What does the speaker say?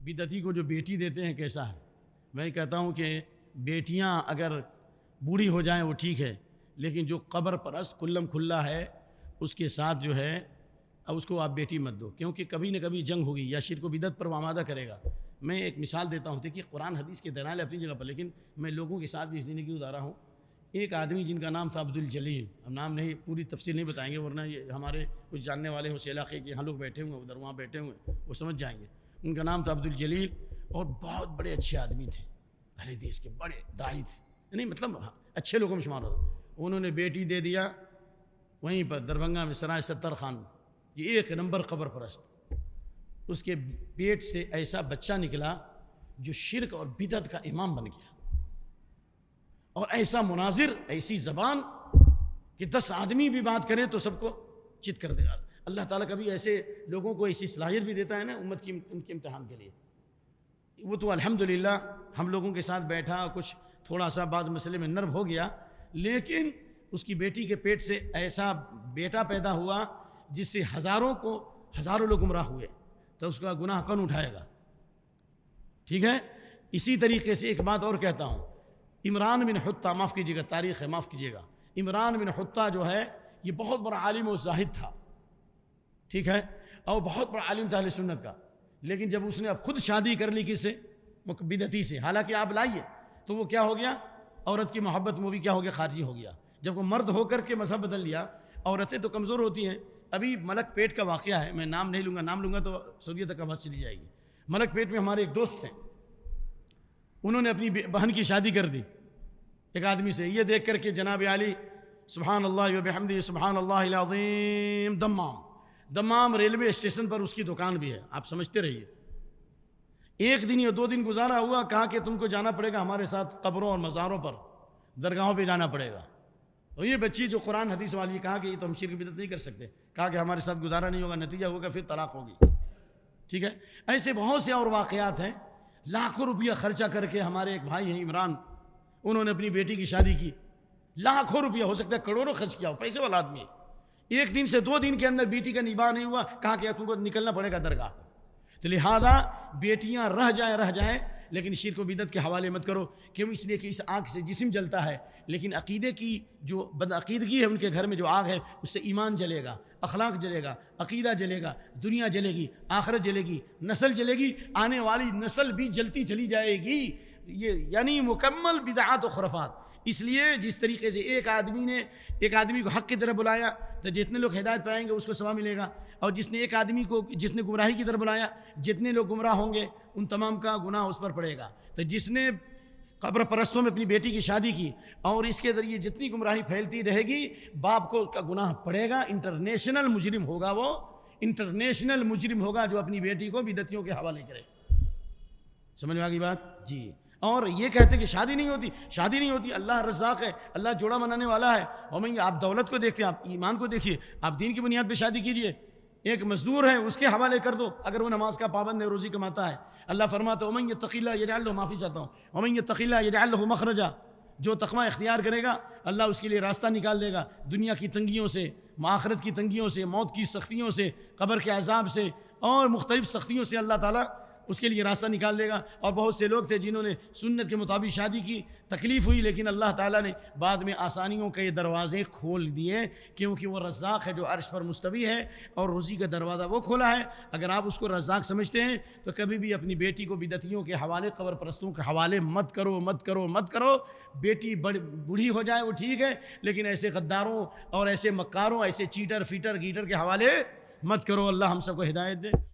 بدعتی کو جو بیٹی دیتے ہیں کیسا ہے؟ میں کہتا ہوں کہ بیٹیاں اگر بوڑھی ہو جائیں وہ ٹھیک ہے، لیکن جو قبر پرست کلم کھلا ہے اس کے ساتھ جو ہے اب اس کو آپ بیٹی مت دو، کیونکہ کبھی نہ کبھی جنگ ہوگی یا شرک و بدعت پر وہ آمادہ کرے گا۔ میں ایک مثال دیتا ہوں، دیکھیے قرآن حدیث کے دلائل اپنی جگہ پر، لیکن میں لوگوں کے ساتھ بھی اس لیے کی گزارا ہوں۔ ایک آدمی جن کا نام تھا عبد الجلیل، اب نام نہیں، پوری تفصیل نہیں بتائیں گے ورنہ یہ ہمارے کچھ جاننے والے اس علاقے کے، یہاں لوگ بیٹھے ہوئے ادھر وہاں بیٹھے ہوئے وہ سمجھ جائیں گے۔ ان کا نام تھا عبد الجلیل اور بہت بڑے اچھے آدمی تھے، اہل حدیث کے بڑے داعی تھے، نہیں مطلب اچھے لوگوں میں شمار ہوتا۔ انہوں نے بیٹی دے دیا وہیں پر دربھنگہ میں سرائے ستر خان، یہ ایک نمبر قبر پرست۔ اس کے پیٹ سے ایسا بچہ نکلا جو شرک اور بدعت کا امام بن گیا، اور ایسا مناظر، ایسی زبان کہ 10 آدمی بھی بات کریں تو سب کو چت کر دے گا۔ اللہ تعالیٰ کبھی ایسے لوگوں کو ایسی صلاحیت بھی دیتا ہے نا امت کی ان کے امتحان کے لیے۔ وہ تو الحمدللہ ہم لوگوں کے ساتھ بیٹھا، کچھ تھوڑا سا بعض مسئلے میں نرو ہو گیا، لیکن اس کی بیٹی کے پیٹ سے ایسا بیٹا پیدا ہوا جس سے ہزاروں لوگ گمراہ ہوئے، تو اس کا گناہ کون اٹھائے گا؟ ٹھیک ہے۔ اسی طریقے سے ایک بات اور کہتا ہوں، عمران بن حطہ، معاف کیجیے گا تاریخ ہے معاف کیجیے گا، عمران بن حطہ جو ہے یہ بہت بڑا عالم و زاہد تھا، ٹھیک ہے، اور بہت بڑا عالم تھا اہل سنت کا، لیکن جب اس نے اب خود شادی کر لی کس سے؟ بدعتی سے، حالانکہ آپ لائیے تو وہ کیا ہو گیا؟ عورت کی محبت میں بھی کیا ہو گیا؟ خارجی ہو گیا۔ جب وہ مرد ہو کر کے مذہب بدل لیا، عورتیں تو کمزور ہوتی ہیں۔ ابھی ملک پیٹ کا واقعہ ہے، میں نام نہیں لوں گا، نام لوں گا تو سعودیہ تک آواز چلی جائے گی۔ ملک پیٹ میں ہمارے ایک دوست ہیں، انہوں نے اپنی بہن کی شادی کر دی ایک آدمی سے، یہ دیکھ کر کے جناب علی سبحان اللہ و بحمدہ سبحان اللہ العظیم، دمام ریلوے اسٹیشن پر اس کی دکان بھی ہے، آپ سمجھتے رہیے۔ ایک دن یا 2 دن گزارا ہوا، کہا کہ تم کو جانا پڑے گا ہمارے ساتھ قبروں اور مزاروں پر، درگاہوں پہ جانا پڑے گا۔ اور یہ بچی جو قرآن حدیث والی، کہا کہ یہ تو ہم شرک بدعت نہیں کر سکتے، کہا کہ ہمارے ساتھ گزارا نہیں ہوگا، نتیجہ ہوگا پھر طلاق ہوگی، ٹھیک ہے۔ ایسے بہت سے اور واقعات ہیں، لاکھوں روپیہ خرچہ کر کے ہمارے ایک بھائی ہیں عمران، انہوں نے اپنی بیٹی کی شادی کی، لاکھوں روپیہ، ہو سکتا ہے کروڑوں خرچ کیا ہو، پیسے والا آدمی ہے۔ 1 دن سے 2 دن کے اندر بیٹی کا نباہ نہیں ہوا، کہا کہ تم کو نکلنا پڑے گا درگاہ۔ تو لہذا بیٹیاں رہ جائیں لیکن شرک و بدعت کے حوالے مت کرو، کیوں؟ اس لیے کہ اس آگ سے جسم جلتا ہے، لیکن عقیدے کی جو بدعقیدگی ہے ان کے گھر میں جو آگ ہے اس سے ایمان جلے گا، اخلاق جلے گا، عقیدہ جلے گا، دنیا جلے گی، آخرت جلے گی، نسل جلے گی، آنے والی نسل بھی جلتی چلی جائے گی۔ یہ یعنی مکمل بدعات و خرافات۔ اس لیے جس طریقے سے ایک آدمی کو حق کی طرف بلایا تو جتنے لوگ ہدایت پائیں گے اس کو ثواب ملے گا، اور جس نے گمراہی کی طرف بلایا، جتنے لوگ گمراہ ہوں گے ان تمام کا گناہ اس پر پڑے گا۔ تو جس نے قبر پرستوں میں اپنی بیٹی کی شادی کی اور اس کے ذریعے جتنی گمراہی پھیلتی رہے گی، باپ کو کا گناہ پڑے گا، انٹرنیشنل مجرم ہوگا، وہ انٹرنیشنل مجرم ہوگا جو اپنی بیٹی کو بدعتیوں کے حوالے کرے۔ سمجھ میں آ گئی بات؟ جی۔ اور یہ کہتے کہ شادی نہیں ہوتی، اللہ رزاق ہے، اللہ جوڑا بنانے والا ہے۔ اور آپ دولت کو دیکھتے ہیں، آپ ایمان کو دیکھیے، آپ دین کی بنیاد پہ شادی کیجئے۔ ایک مزدور ہے اس کے حوالے کر دو اگر وہ نماز کا پابند ہے، روزی کماتا ہے۔ اللہ فرماتا ہے وَمَن يَتَّقِ اللَّهَ يَجْعَل لَهُ، معافی چاہتا ہوں، وَمَن يَتَّقِ اللَّهَ يَجْعَل لَهُ مَخْرَجًا، جو تقوی اختیار کرے گا اللہ اس کے لیے راستہ نکال دے گا، دنیا کی تنگیوں سے، آخرت کی تنگیوں سے، موت کی سختیوں سے، قبر کے عذاب سے اور مختلف سختیوں سے اللہ تعالیٰ اس کے لیے راستہ نکال دے گا۔ اور بہت سے لوگ تھے جنہوں نے سنت کے مطابق شادی کی، تکلیف ہوئی، لیکن اللہ تعالیٰ نے بعد میں آسانیوں کے دروازے کھول دیے، کیونکہ وہ رزاق ہے جو عرش پر مستوی ہے، اور روزی کا دروازہ وہ کھولا ہے۔ اگر آپ اس کو رزاق سمجھتے ہیں تو کبھی بھی اپنی بیٹی کو بدعتیوں کے حوالے، قبر پرستوں کے حوالے مت کرو۔ بیٹی بوڑھی ہو جائے وہ ٹھیک ہے، لیکن ایسے غداروں اور ایسے مکاروں، ایسے چیٹر فیٹر گیٹر کے حوالے مت کرو۔ اللہ ہم سب کو ہدایت دے۔